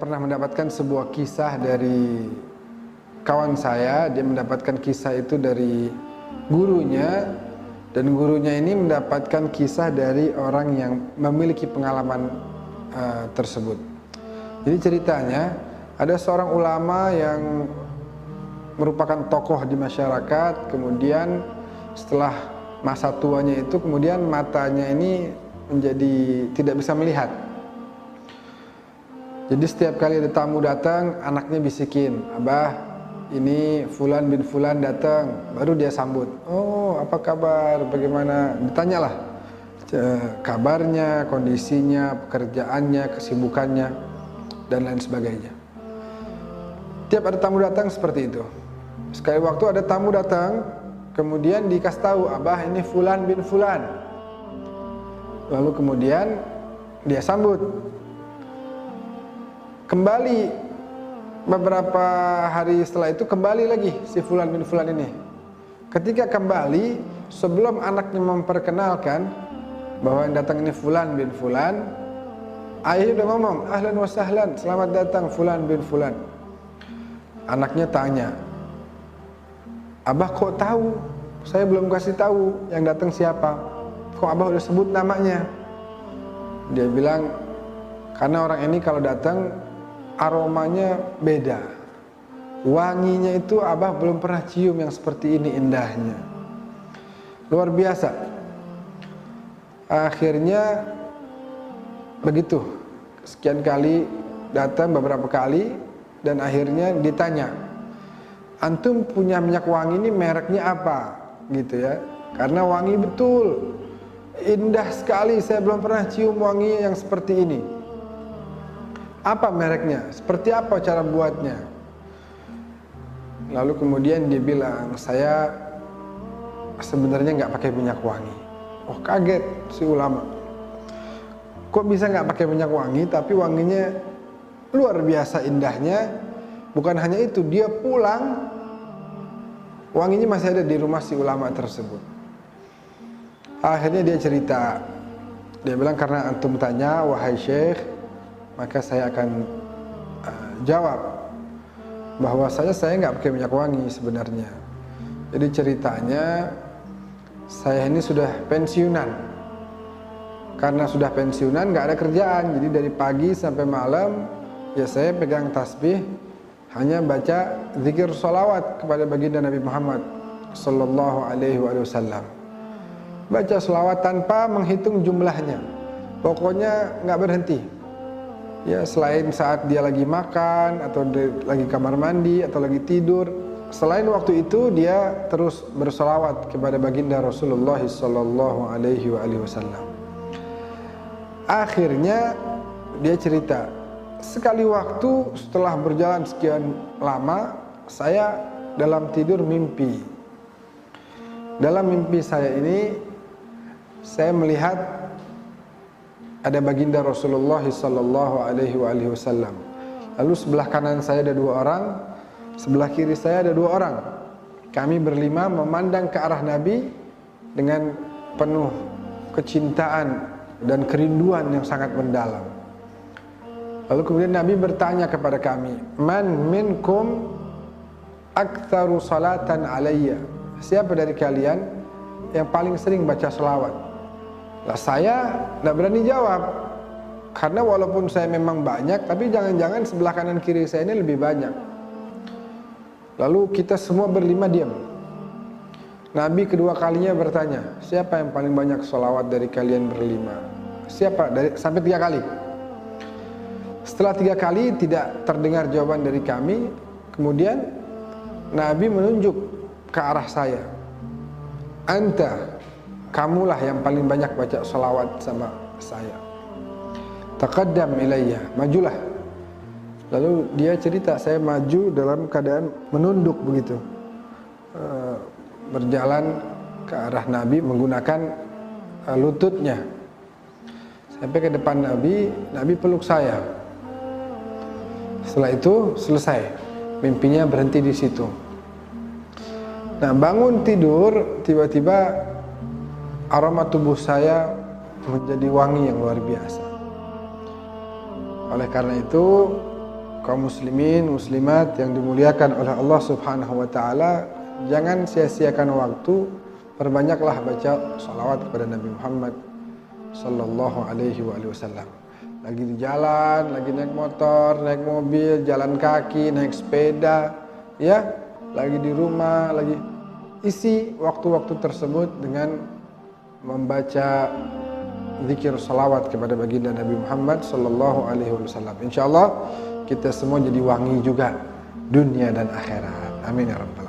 pernah mendapatkan sebuah kisah dari kawan saya. Dia mendapatkan kisah itu dari gurunya, dan gurunya ini mendapatkan kisah dari orang yang memiliki pengalaman tersebut. Jadi ceritanya, ada seorang ulama yang merupakan tokoh di masyarakat. Kemudian setelah masa tuanya itu, kemudian matanya ini menjadi tidak bisa melihat. Jadi setiap kali ada tamu datang, anaknya bisikin, "Abah, ini Fulan bin Fulan datang." Baru dia sambut. "Oh, apa kabar? Bagaimana?" Ditanyalah kabarnya, kondisinya, pekerjaannya, kesibukannya, dan lain sebagainya. Tiap ada tamu datang seperti itu. Sekali waktu ada tamu datang, kemudian dikasih tahu, "Abah, ini Fulan bin Fulan." Lalu kemudian dia sambut. Kembali beberapa hari setelah itu, kembali lagi si Fulan bin Fulan ini. Ketika kembali, sebelum anaknya memperkenalkan bahwa yang datang ini Fulan bin Fulan, ayahnya udah ngomong, "Ahlan wa sahlan, selamat datang Fulan bin Fulan." Anaknya tanya, "Abah kok tahu? Saya belum kasih tahu yang datang siapa. Kok Abah udah sebut namanya?" Dia bilang, "Karena orang ini kalau datang aromanya beda. Wanginya itu Abah belum pernah cium yang seperti ini indahnya. Luar biasa." Akhirnya begitu. Sekian kali datang, beberapa kali, dan akhirnya ditanya, "Antum punya minyak wangi ini mereknya apa?" Gitu ya. Karena wangi betul. Indah sekali, saya belum pernah cium wangi yang seperti ini. "Apa mereknya? Seperti apa cara buatnya?" Lalu kemudian dia bilang, "Saya sebenarnya nggak pakai minyak wangi." Oh, kaget si ulama. Kok bisa nggak pakai minyak wangi, tapi wanginya luar biasa indahnya. Bukan hanya itu, dia pulang, wanginya masih ada di rumah si ulama tersebut. Akhirnya dia cerita, dia bilang, "Karena antum tanya, wahai syekh, maka saya akan jawab bahwa saya nggak pakai minyak wangi sebenarnya. Jadi ceritanya, saya ini sudah pensiunan. Karena sudah pensiunan, nggak ada kerjaan. Jadi dari pagi sampai malam, ya saya pegang tasbih, hanya baca zikir sholawat kepada baginda Nabi Muhammad sallallahu alaihi wasallam. Baca sholawat tanpa menghitung jumlahnya. Pokoknya nggak berhenti. Ya, selain saat dia lagi makan, atau lagi kamar mandi, atau lagi tidur, selain waktu itu dia terus bersolawat kepada baginda Rasulullah sallallahu alaihi wasallam. Akhirnya dia cerita, sekali waktu setelah berjalan sekian lama, saya dalam tidur mimpi. Dalam mimpi saya ini, saya melihat ada baginda Rasulullah sallallahu alaihi wasallam. Lalu sebelah kanan saya ada 2 orang, sebelah kiri saya ada 2 orang. Kami berlima memandang ke arah Nabi dengan penuh kecintaan dan kerinduan yang sangat mendalam. Lalu kemudian Nabi bertanya kepada kami, "Man minkum aktsaru salatan alayya?" Siapa dari kalian yang paling sering baca selawat? Lah, saya tidak berani jawab, karena walaupun saya memang banyak, tapi jangan-jangan sebelah kanan kiri saya ini lebih banyak. Lalu kita semua berlima diam. Nabi kedua kalinya bertanya, "Siapa yang paling banyak sholawat dari kalian berlima?" Siapa? Sampai 3 kali. Setelah 3 kali tidak terdengar jawaban dari kami, kemudian Nabi menunjuk ke arah saya, "Anta, kamulah yang paling banyak baca sholawat sama saya. Taqaddam ilayya, majulah." Lalu dia cerita, saya maju dalam keadaan menunduk begitu, berjalan ke arah Nabi menggunakan lututnya. Sampai ke depan Nabi, Nabi peluk saya. Setelah itu selesai, mimpinya berhenti di situ. Nah, bangun tidur, tiba-tiba aroma tubuh saya menjadi wangi yang luar biasa. Oleh karena itu, kaum muslimin, muslimat yang dimuliakan oleh Allah Subhanahu wa taala, jangan sia-siakan waktu, perbanyaklah baca salawat kepada Nabi Muhammad sallallahu alaihi wasallam. Lagi di jalan, lagi naik motor, naik mobil, jalan kaki, naik sepeda, ya, lagi di rumah, lagi isi waktu-waktu tersebut dengan membaca zikir salawat kepada baginda Nabi Muhammad sallallahu alaihi wasallam. Insyaallah kita semua jadi wangi juga dunia dan akhirat. Amin ya rabbal alamin.